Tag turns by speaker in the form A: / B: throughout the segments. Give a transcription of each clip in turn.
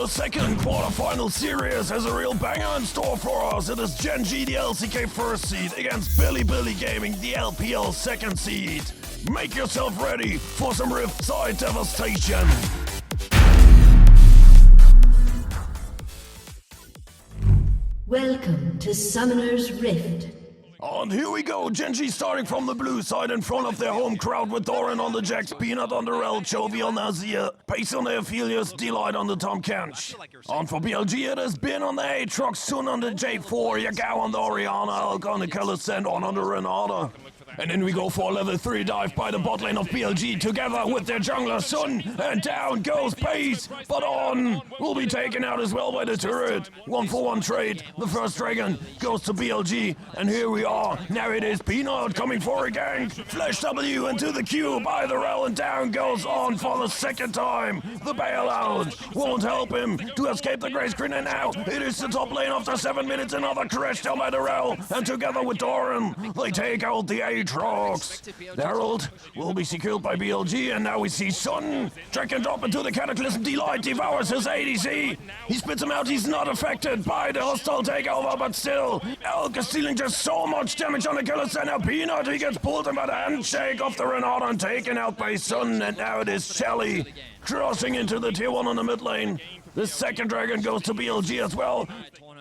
A: The second quarterfinal series has a real banger in store for us. It is Gen.G, the LCK first seed, against Bilibili Gaming, the LPL second seed. Make yourself ready for some Rift side devastation.
B: Welcome to Summoner's Rift.
A: And here we go, Gen.G starting from the blue side in front of their home crowd with Doran on the Jax, Peanut on the Rel, Chovy on the Azir, Pace on the Aphelios, Delight on the Tom Kench. And for BLG it has been on the Aatrox, Sun on the J4, Yagao on the Orianna, Elk on the Kellicent, on the Renata. And then we go for a level 3 dive by the bot lane of BLG together with their jungler Sun, and down goes Pace, but On will be taken out as well by the turret. 1-for-1 trade, the first dragon goes to BLG, and here we are. Now it is Peanut coming for a gank, Flash W into the Q by the Rel, and down goes On for the second time. The bailout won't help him to escape the grey screen, and now it is the top lane after 7 minutes, another crash down by the Rel, and together with Doran, they take out the Aatrox. The Herald will be secured by BLG, and now we see Sun drag and drop into the Cataclysm. Delight devours his ADC. He spits him out. He's not affected by the hostile takeover, but still, Elk is dealing just so much damage on the killer. And now Peanut, he gets pulled in by the handshake of the Renata and taken out by Sun, and now it is Shelly crossing into the tier 1 on the mid lane. The second dragon goes to BLG as well.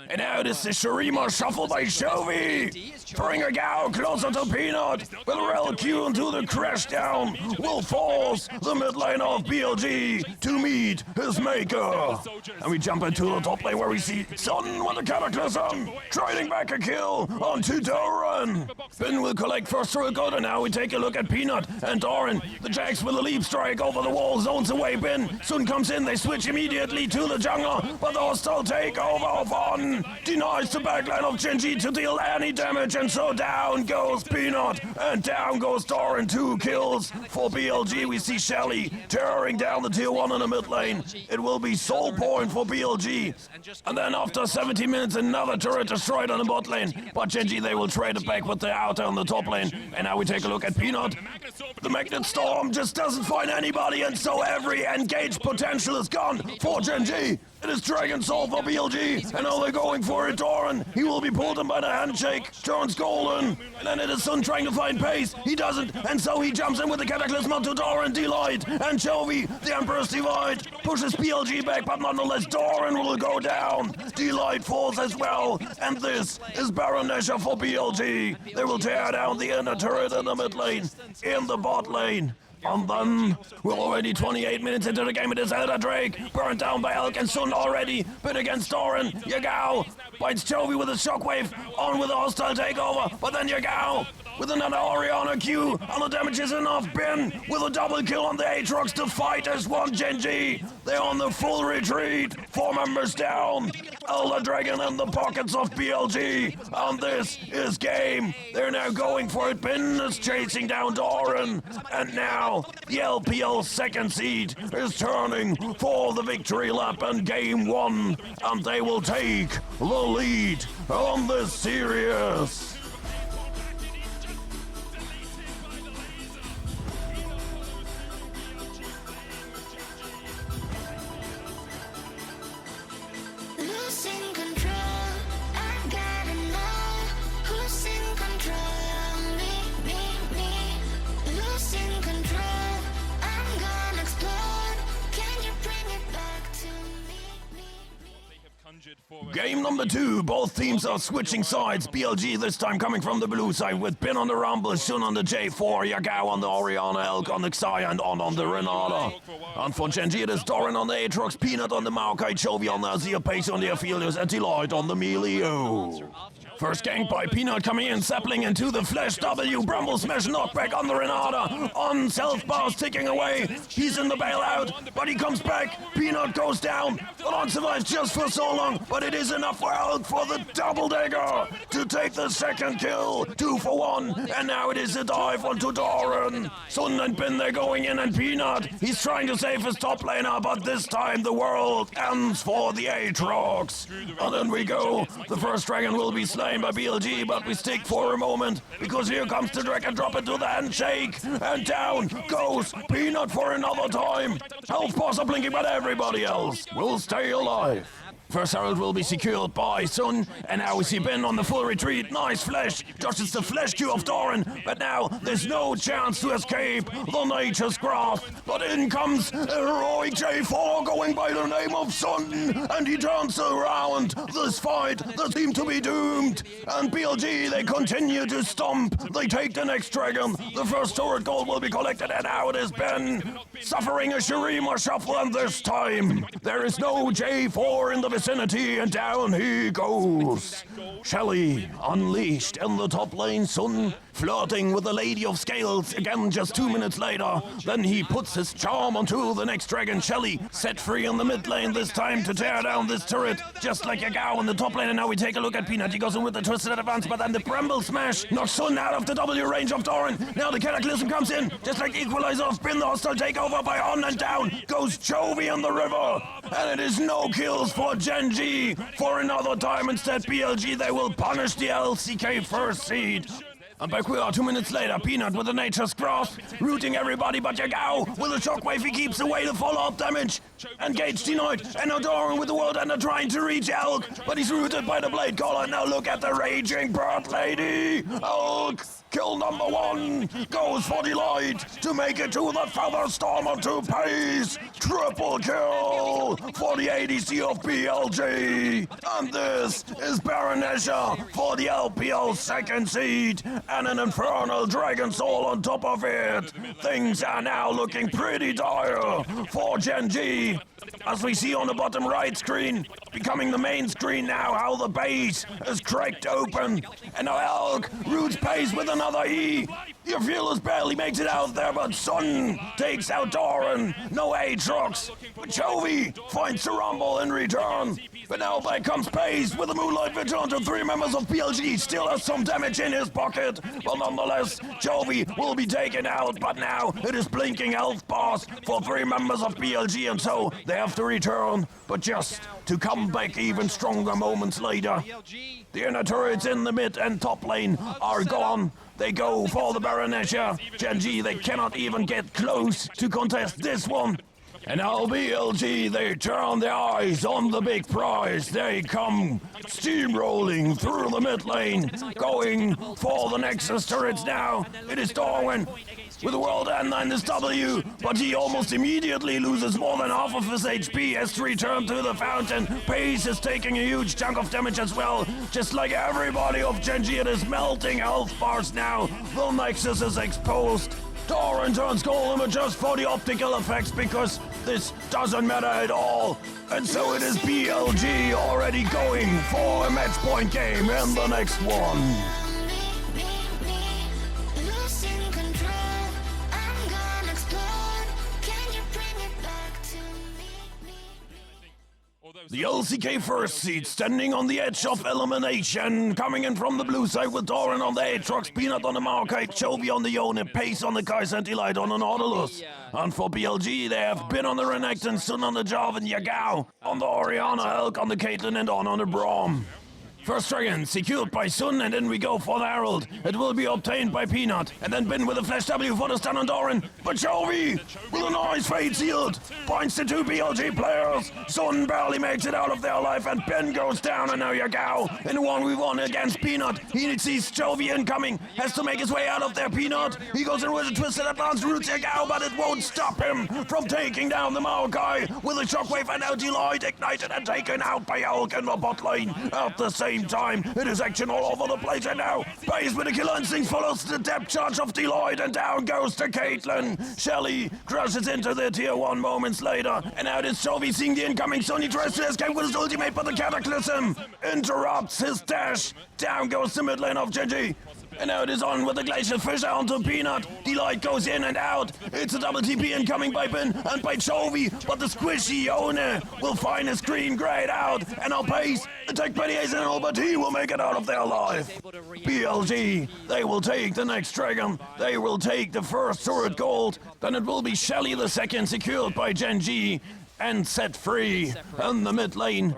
A: And now it is the Shurima shuffle by Chovy. Throwing a Gao closer to Peanut. With Rel Q into the crash down. Will force the mid lane of BLG to meet his maker. And we jump into the top lane where we see Sun with the Cataclysm. Trading back a kill onto Doran. Bin will collect first to a good, and now we take a look at Peanut and Doran. The Jax with a leap strike over the wall, zones away Bin. Sun comes in, they switch immediately to the jungler, but the hostile takeover of On denies the backline of Gen.G to deal any damage, and so down goes Peanut, and down goes Doran. 2 kills for BLG. We see Shelly tearing down the tier 1 in the mid lane. It will be soul point for BLG. And then after 17 minutes, another turret destroyed on the bot lane. But Gen.G, they will trade it back with the outer on the top lane. And now we take a look at Peanut. The Magnet Storm just doesn't find anybody, and so every engaged potential is gone for Gen.G. It is Dragon Soul for BLG, and now they're going for it. Doran, he will be pulled in by the handshake, turns golden, and then it is Sun trying to find Pace. He doesn't, and so he jumps in with the Cataclysm onto Doran. Delight and Chovy, the Emperor's Divide, pushes BLG back, but nonetheless Doran will go down. Delight falls as well, and this is Baron Nashor for BLG. They will tear down the inner turret in the mid lane, in the bot lane. And then, we're already 28 minutes into the game. It is Elder Drake, burned down by Elk, and Sun already bit against Doran. Yagao bites Chovy with a shockwave, On with a hostile takeover, but then Yagao with another Orianna Q, and the damage is enough. Bin with a double kill on the Aatrox to fight as one. Gen.G, they're on the full retreat. 4 members down. Elder Dragon in the pockets of BLG, and this is game. They're now going for it. Bin is chasing down Doran, and now the LPL second seed is turning for the victory lap in game 1, and they will take the lead on this series.
C: Losing control, I gotta know who's in control of me. Losing control, I'm gonna explode. Can you bring it back to me?
A: Game number 2, both teams are switching sides. BLG this time coming from the blue side with Bin on the Rumble, Sun on the J4, Yagao on the Orianna, Elk on the Xayah, and On the Renata. And for Gen.G it is Doran on the Aatrox, Peanut on the Maokai, Chovy on the Azir, Pace on the Aphelios, and Delight on the Melio. First gank by Peanut coming in, sapling into the Flash W, Bramble Smash knockback on the Renata. On self-bars ticking away, he's in the bailout, but he comes back. Peanut goes down, but On survives just for so long, but it is enough for Elk for the double dagger to take the second kill. 2 for 1, and now it is a dive onto Doran. Sun and Bin, they're going in, and Peanut, he's trying to save his top laner, but this time the world ends for the Aatrox. And then we go, the first dragon will be slain. lane by BLG, but we stick for a moment, because here comes the drag and drop into the handshake, and down goes Peanut for another time. Health bars are blinking, but everybody else will stay alive. First Herald will be secured by Sun, and now we see Ben on the full retreat. Nice flash, dodges the flash Q of Doran, but now there's no chance to escape the nature's grasp. But in comes a heroic J4 going by the name of Sun, and he turns around this fight that seemed to be doomed. And BLG, they continue to stomp. They take the next dragon. The first turret gold will be collected, and now it is Ben suffering a Shurima shuffle, and this time there is no J4 in the vicinity, and down he goes. Shelly unleashed in the top lane. Sun flirting with the Lady of Scales again just 2 minutes later. Then he puts his charm onto the next dragon. Shelly set free in the mid lane this time to tear down this turret, just like Yagao in the top lane. And now we take a look at Peanut. He goes in with the twisted advance, but then the Bramble Smash knocks Sun out of the W range of Doran. Now the Cataclysm comes in, just like Equalizer of Spin, the hostile takeover by On, and down goes Chovy in the river. And it is no kills for Gen.G for another time. Instead, BLG, they will punish the LCK first seed. And back we are 2 minutes later. Peanut with the Nature's Grasp, rooting everybody but Yagao with a shockwave. He keeps away the follow-up damage. Engage denied, and now Doran with the World Ender trying to reach Elk, but he's rooted by the Blade Caller. Now look at the raging Bird Lady. Elk, kill number 1, goes for Delight to make it to the Feather Stormer to Pace. Triple kill for the ADC of BLG. And this is Baronesha for the LPL second seed, and an Infernal Dragon Soul on top of it. Things are now looking pretty dire for Gen.G, as we see on the bottom right screen, becoming the main screen now, how the base is cracked open. And now Elk roots Pace with another E. Your Fearless barely makes it out there, but Sun takes out Doran. No Aatrox, but Chovy finds the Rumble in return. But now back comes Pace with a Moonlight Vigil onto 3 members of BLG. Still has some damage in his pocket, but nonetheless, Chovy will be taken out. But now it is blinking health bars for 3 members of BLG, and so they have to return, but just to come back even stronger moments later. The inner turrets in the mid and top lane are gone. They go for the Baronesha. Gen.G, they cannot even get close to contest this one. And now BLG, they turn their eyes on the big prize. They come steamrolling through the mid lane, going for the Nexus turrets now. It is Darwin with the World Ender and his W, but he almost immediately loses more than half of his HP, has to return to the fountain. Pace is taking a huge chunk of damage as well, just like everybody of Gen.G. It is melting health bars now. The Nexus is exposed. Doran turns Golem just for the optical effects, because this doesn't matter at all. And so it is BLG already going for a match point game in the next one.
C: Losing control, I'm gonna explode. Can you bring it back to me?
A: The LCK first seed standing on the edge of elimination, coming in from the blue side with Doran on the Aatrox, Peanut on the Maokai, Chovy on the Yone, Pace on the Kaiser, and Delight on the Nautilus. And for BLG, they have been on the Renekton, Sun on the Jarvan, Yagao on the Orianna, Elk on the Caitlyn, and on the Braum. First dragon secured by Sun, and then we go for the Herald. It will be obtained by Peanut, and then Bin with a Flash W for the stun on Doran. But Chovy with a nice fade sealed binds the 2 BLG players. Sun barely makes it out of their life, and Ben goes down, and now Yagao in a 1v1 against Peanut. He sees Chovy incoming, has to make his way out of there. Peanut, he goes in with a twisted advance, roots Yagao, but it won't stop him from taking down the Maokai with a shockwave, and now Delight ignited and taken out by Elk in the bot lane at the same time. It is action all over the place, and now Pace with a killer instinct follows the depth charge of Delight, and down goes to Caitlyn. Shelly crashes into the tier 1 moments later, and now it is Chovy seeing the incoming Sun. He tries to escape with his ultimate, but the Cataclysm interrupts his dash. Down goes the mid lane of Gen.G. And now it is on with the Glacier Fisher onto Peanut. Delight goes in and out. It's a double TP incoming by Bin and by Chovy, but the squishy Yone will find his green grade out. And now Pace, attacked by the Ace and all, but he will make it out of there alive. BLG, they will take the next dragon. They will take the first turret gold. Then it will be Shelly the second, secured by Gen.G. and set free in the mid lane.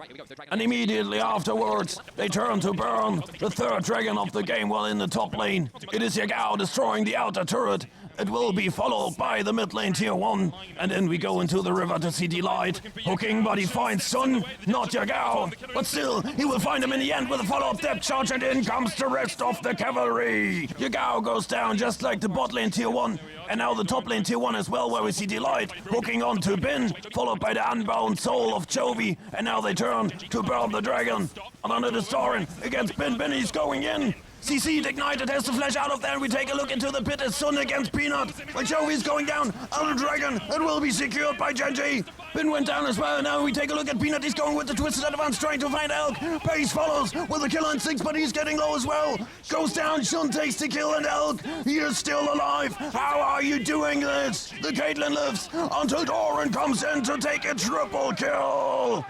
A: And immediately afterwards, they turn to burn the third dragon of the game while in the top lane. It is Yagao destroying the outer turret. It will be followed by the mid lane tier 1. And then we go into the river to see Delight. Hooking, but he finds Sun, not Yagao. But still, he will find him in the end with a follow-up depth charge, and in comes the rest of the cavalry. Yagao goes down just like the bot lane tier 1. And now the top lane tier 1 as well, where we see Delight hooking on to Bin, followed by the unbound soul of Chovy. And now they turn to burn the dragon. And under the Storin against Bin, Bin is going in. CC ignited, has to flash out of there, and we take a look into the pit as Sun against Peanut. When Chovy is going down, on the dragon, it will be secured by Gen.G. Bin went down as well, and now we take a look at Peanut. He's going with the twisted advance, trying to find Elk. Pace follows with the kill instincts, but he's getting low as well. Goes down, Shun takes the kill, and Elk, he is still alive. How are you doing this? The Caitlyn lives until Doran comes in to take a triple kill.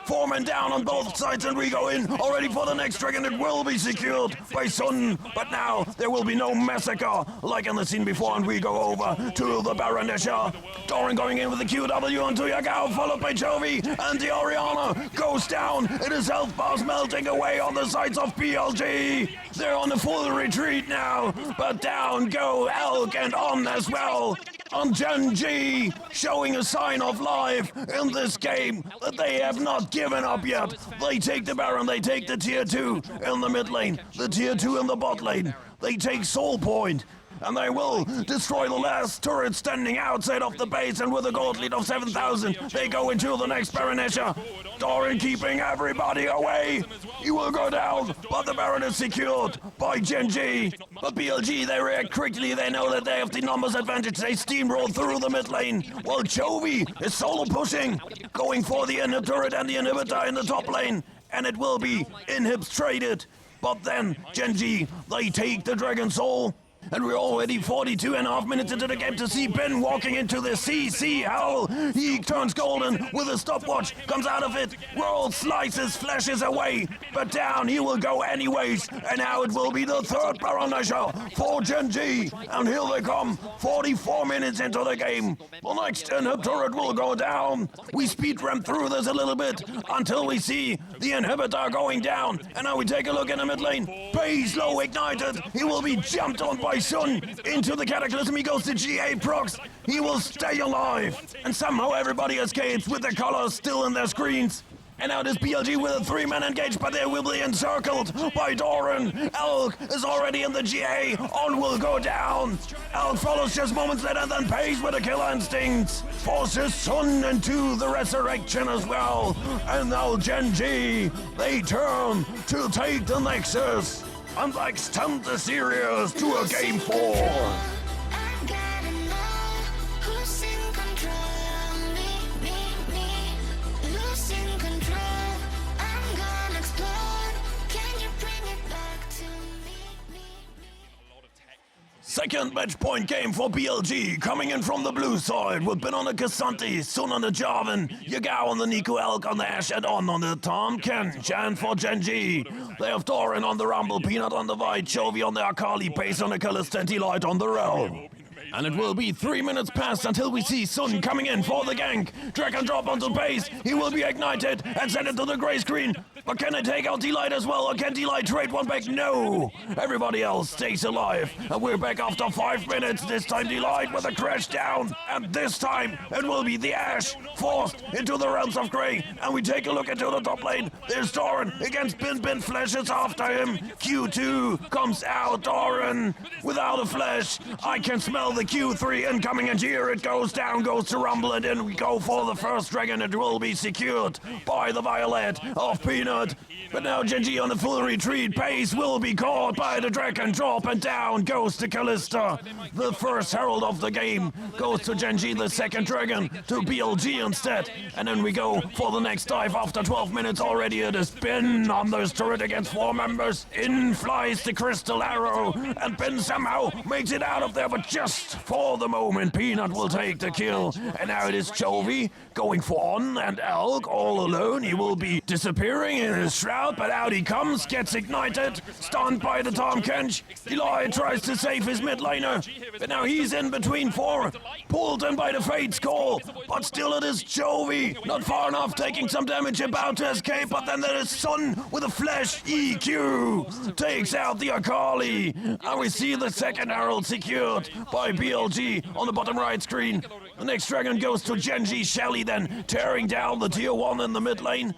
A: 4 men down on both sides, and we go in already for the next dragon. It will be secured by Sun, but now there will be no massacre like in the scene before, and we go over to the Baronesha. Doran going in with the QW onto Yagao, followed by Chovy, and the Oriana goes down. It is health bars melting away on the sides of BLG. They're on a full retreat now, but down go Elk and On as well. On Gen.G, showing a sign of life in this game that they have not given up yet. They take the Baron, they take the tier 2 in the mid lane, the tier 2 in the bot lane. They take Soul Point, and they will destroy the last turret standing outside of the base, and with a gold lead of 7,000, they go into the next Baronesha. Doran keeping everybody away. He will go down, but the Baron is secured by Gen.G. But BLG, they react quickly. They know that they have the numbers advantage. They steamroll through the mid lane, while Chovy is solo pushing, going for the inhib turret and the inhibitor in the top lane. And it will be inhibs traded. But then Gen.G, they take the Dragon Soul. And we're already 42.5 minutes into the game to see Ben walking into the CC hell. He turns golden with a stopwatch, comes out of it, world slices, flashes away, but down he will go anyways. And now it will be the third Baronesha for Gen.G. And here they come, 44 minutes into the game. The next inhib turret will go down. We speed ramp through this a little bit until we see the inhibitor going down. And now we take a look in the mid lane. Base low ignited. He will be jumped on by Sun into the Cataclysm. He goes to GA procs. He will stay alive. And somehow everybody escapes with the colors still in their screens. And now this BLG with a 3-man engage, but they will be encircled by Doran. Elk is already in the GA. On will go down. Elk follows just moments later, and then Pace with a killer instinct. Forces Sun into the resurrection as well. And now Gen.G, they turn to take the Nexus and extend the series to a game 4.
C: I gotta know who's in control of me. Losing control, I'm gonna explode. Can you bring it back to me?
A: Second match point game for BLG, coming in from the blue side with Ben on the Kassanti, Sun on the Jarvan, Yagao on the Nico, Elk on the Ash, and on the Tom Kench. And for Gen.G, they have Doran on the Rumble, Peanut on the Vite, Chovy on the Akali, Pace on the Callista, and Delight on the Realm. And it will be 3 minutes past until we see Sun coming in for the gank. Drag and drop onto Pace. He will be ignited and send it to the gray screen. But can they take out Delight as well? Or can Delight trade one back? No. Everybody else stays alive. And we're back after 5 minutes. This time Delight with a crash down. And this time it will be the Ash forced into the realms of gray. And we take a look into the top lane. There's Doran against Bin. Bin flashes after him. Q2 comes out. Doran without a flash. I can smell the Q3 incoming, and here it goes. Down goes to Rumble, and in we go for the first dragon. It will be secured by the Violet of Peanut. But now Gen.G on the full retreat. Pace will be caught by the dragon drop, and down goes to Callista. The first herald of the game goes to Gen.G, the second dragon to BLG instead. And then we go for the next dive after 12 minutes already. It is Ben on this turret against 4 members. In flies the crystal arrow, and Ben somehow makes it out of there, but just for the moment Peanut will take the kill. And now it is Chovy going for On and Elk all alone. He will be disappearing in his shroud, but out he comes, gets ignited, stunned by the Tom Kench. Delight tries to save his mid laner, but now he's in between four, pulled in by the Fate's Call, but still it is Chovy, not far enough, taking some damage, about to escape, but then there is Sun with a flash EQ, takes out the Akali, and we see the second Herald secured by BLG on the bottom right screen. The next dragon goes to Gen.G. Shelly then, tearing down the tier 1 in the mid lane.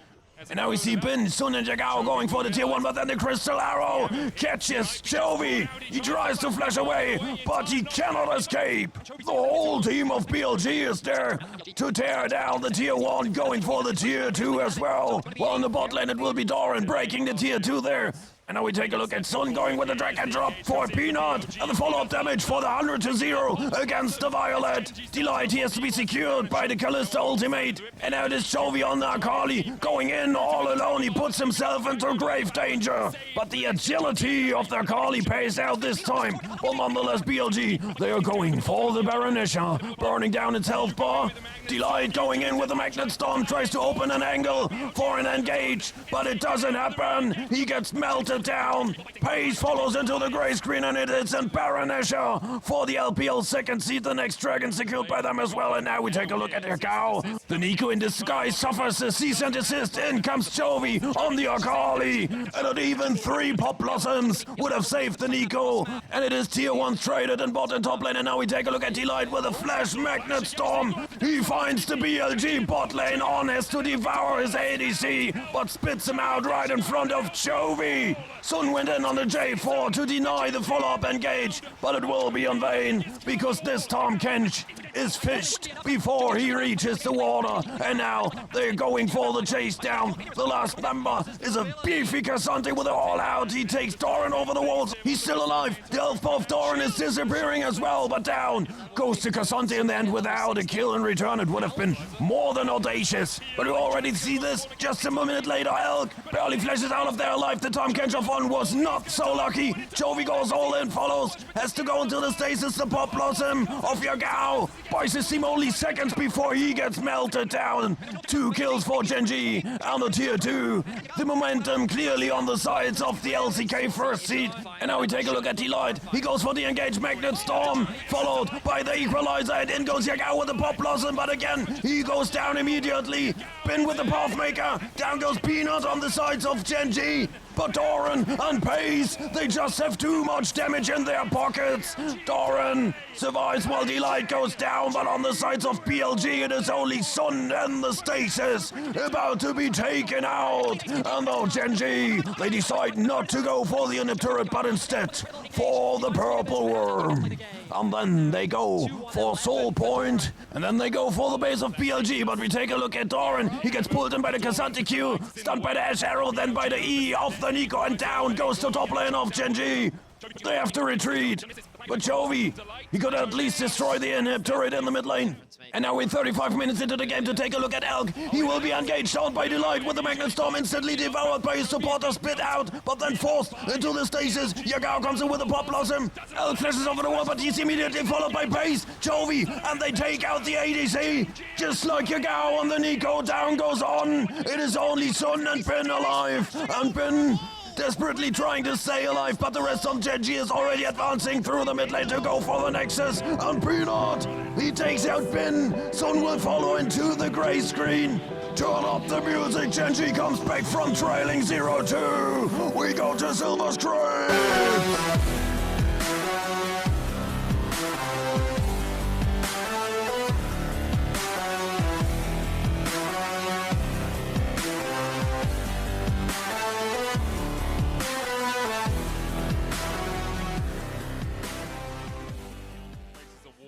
A: And now we see Bin, Sun and Jagao going for the tier 1, but then the Crystal Arrow catches Chovy. He tries to flash away, but he cannot escape. The whole team of BLG is there to tear down the tier 1, going for the tier 2 as well. Well, in the bot lane it will be Doran breaking the tier 2 there. And now we take a look at Sun going with the drag and drop for Peanut. And the follow-up damage for the 100-0 against the Violet. Delight, he has to be secured by the Kalista ultimate. And now it is Chovy on the Akali going in all alone. He puts himself into grave danger. But the agility of the Akali pays out this time. Well, nonetheless, BLG, they are going for the Baronesha, burning down its health bar. Delight going in with the Magnet Storm, tries to open an angle for an engage, but it doesn't happen. He gets melted down. Pace follows into the gray screen, and it is in Baronesha for the LPL second seed. The next dragon secured by them as well. And now we take a look at Yakao. The Nico in disguise suffers a cease and desist. In comes Chovy on the Akali. And not even 3 Pop Blossoms would have saved the Nico. And it is tier 1 traded in bot and top lane. And now we take a look at Delight with a flash Magnet Storm. He finds the BLG bot lane on, has to devour his ADC, but spits him out right in front of Chovy. Sun went in on the J4 to deny the follow-up engage, but it will be in vain, because this Tom Kench is fished before he reaches the water. And now they're going for the chase down. The last member is a beefy Cassante with it all out. He takes Doran over the walls. He's still alive. The health buff Doran is disappearing as well, but down goes to Cassante in the end without a kill in return. It would have been more than audacious. But we already see this just a minute later. Elk barely flashes out of there alive. The Tom Kench of one was not so lucky. Chovy goes all in, follows, has to go into the stasis. The Pop Blossom of Yagao buys his team only seconds before he gets melted down. 2 kills for Gen.G and the tier 2. The momentum clearly on the sides of the LCK first seed. And now we take a look at Delight. He goes for the engaged Magnet Storm, followed by the Equalizer, and in goes Yagao with the Pop Blossom, but again, he goes down immediately. Bin with the Pathmaker, down goes Peanut on the sides of Gen.G. But Doran and Pace, they just have too much damage in their pockets. Doran survives while Delight goes down, but on the sides of BLG, it is only Sun and the stasis about to be taken out. And though Gen.G, they decide not to go for the inhib turret, but instead for the purple worm. And then they go for Soul Point, and then they go for the base of BLG, but we take a look at Doran. He gets pulled in by the Cassante Q, stunned by the Ash Arrow, then by the E of the Nico, and down goes the top lane of Gen.G. They have to retreat, but Chovy, he could at least destroy the inhib turret in the mid lane. And now we're 35 minutes into the game to take a look at Elk. He will be engaged out by Delight with the Magnet Storm, instantly devoured by his supporter, spit out, but then forced into the stasis. Yagao comes in with a Pop Blossom. Elk flashes over the wall, but he's immediately followed by Pace, Chovy, and they take out the ADC. Just like Yagao on the Nico, down goes on. It is only Sun and Bin alive, and Bin desperately trying to stay alive, but the rest of Gen.G is already advancing through the mid lane to go for the Nexus. And Peanut, he takes out Bin. Sun will follow into the grey screen. Turn up the music. Gen.G comes back from trailing 0-2. We go to Silver Screen.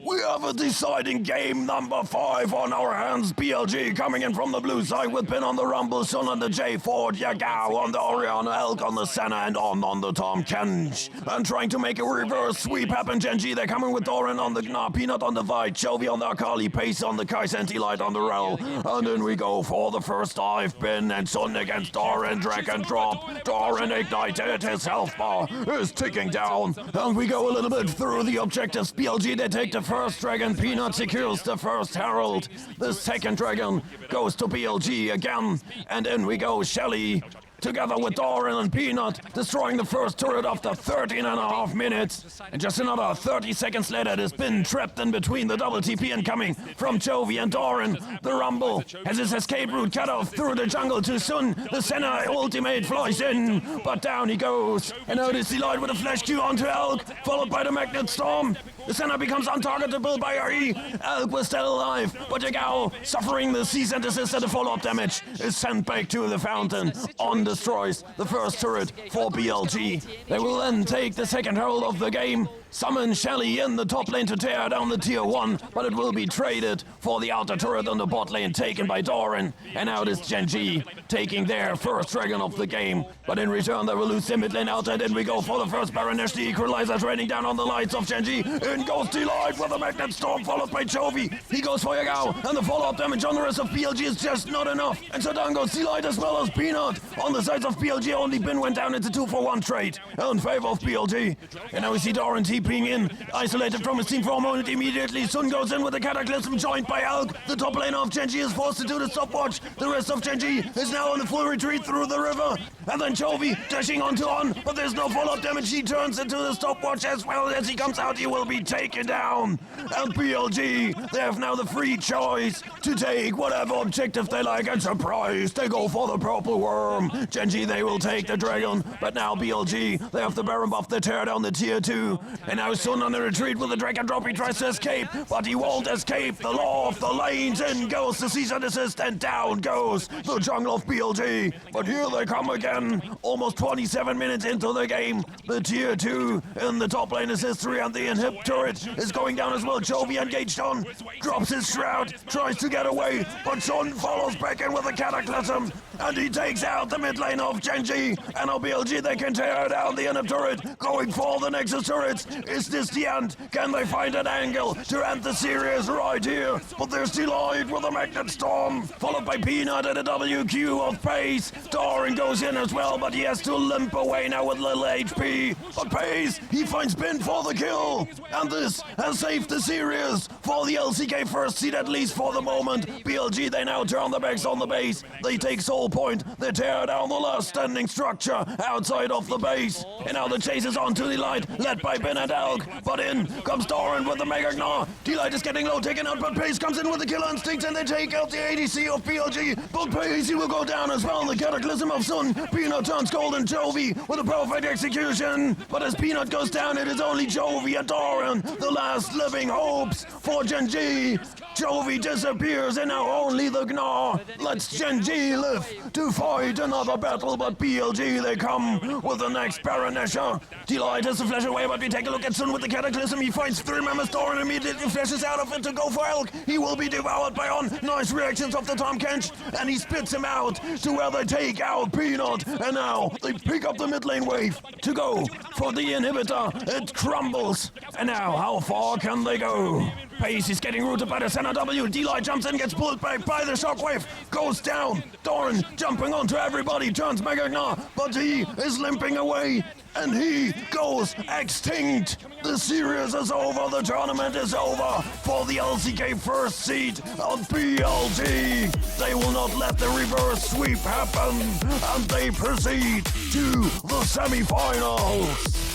A: We have a deciding game number 5 on our hands. BLG coming in from the blue side with Bin on the Rumble, Sun on the J4, Yagao on the Orion, Elk on the Senna, and on the Tom Kench. And trying to make a reverse sweep happen. Gen.G, they're coming with Doran on the Gnar, Peanut on the Vite, Chovy on the Akali, Pace on the Kai'Sa, and Delight on the Rel. And then we go for the first dive. Bin and Sun against Doran, drag and drop. Doran ignited, his health bar is ticking down. And we go a little bit through the objectives. BLG, they take the first dragon, Peanut secures the first Herald. The second dragon goes to BLG again, and in we go. Shelly together with Doran and Peanut, destroying the first turret after 13.5 minutes. And just another 30 seconds later, it has been trapped in between the double TP incoming from Jovi and Doran. The Rumble has his escape route cut off through the jungle too soon. The Senna ultimate flies in, but down he goes. And now it is Delight with a flash Q onto Elk, followed by the Magnet Storm. The Senna becomes untargetable by RE. Elk was still alive, but Yagao, suffering the cease and desist and the follow-up damage, is sent back to the fountain. On destroys the first turret for BLG. They will then take the second hold of the game. Summon Shelly in the top lane to tear down the tier 1, but it will be traded for the outer turret on the bot lane taken by Doran. And now it is Gen.G taking their first dragon of the game. But in return they will lose the mid lane out, and in we go for the first Baronesh. The Equalizer's raining down on the lights of Gen.G. In goes Delight with a Magnet Storm followed by Jovi. He goes for Yagao, and the follow-up damage on the rest of BLG is just not enough. And so down goes Delight as well as Peanut. On the sides of BLG, only Bin went down into 2-for-1 trade in favor of BLG. And now we see Doran TPing in, isolated from his team for a moment immediately. Sun goes in with a Cataclysm joined by Elk. The top lane of Gen.G is forced to do the stopwatch. The rest of Gen.G is now on a full retreat through the river. And then Jovi dashing onto On, but there's no follow-up damage. He turns into the stopwatch as well. As he comes out, he will be taken down. And BLG, they have now the free choice to take whatever objective they like, and surprise, they go for the purple worm. Gen.G, they will take the dragon, but now BLG, they have the Baron buff, they tear down the tier 2. And now Sun on the retreat with the Dragon Drop, he tries to escape, but he won't escape. The law of the lanes, in goes the cease and desist, and down goes the jungle of BLG. But here they come again, almost 27 minutes into the game. The tier 2 in the top lane is history, and the inhib turret is going down as well. Jovi engaged on, drops his shroud, tries to get away, but Sun follows back in with a Cataclysm, and he takes out the mid lane of Gen.G. And now BLG, they can tear down the inhib turret, going for the Nexus turrets. Is this the end? Can they find an angle to end the series right here? But there's Delight with a Magnet Storm, followed by Peanut and a WQ of pace. Doran goes in as well, but he has to limp away now with little HP. But Pace, he finds Bin for the kill. And this has saved the series for the LCK first seed, at least for the moment. BLG, they now turn their backs on the base. They take Soul Point. They tear down the last standing structure outside of the base. And now the chase is on to Delight, led by Bin and Elk. But in comes Doran with the Mega Gnaw. Delight is getting low, taken out, but Pace comes in with the Killer Instinct, and they take out the ADC of BLG. But Pace, he will go down as well. The Cataclysm of Sun. Peanut turns gold, and Jovi with a perfect execution. But as Peanut goes down, it is only Jovi and Doran, the last living hopes for Gen.G. Jovi disappears, and now only the Gnaw lets Gen.G live to fight another battle. But BLG, they come with the next Baronesha. Delight has to flash away, but we take a look at Sun with the Cataclysm. He finds 3 members. Doran immediately flashes out of it to go for Elk. He will be devoured by On. Nice reactions of the Tom Kench, and he spits him out to where they take out Peanut. And now they pick up the mid lane wave to go for the inhibitor. It crumbles. And now, how far can they go? Pace is getting rooted by the Senna W. Delight jumps in, gets pulled back by the shockwave, goes down. Doran jumping onto everybody, turns Mega Gnaw, but he is limping away, and he goes extinct. The series is over, the tournament is over for the LCK first seed of BLG. They will not let the reverse sweep happen, and they proceed to the semifinals.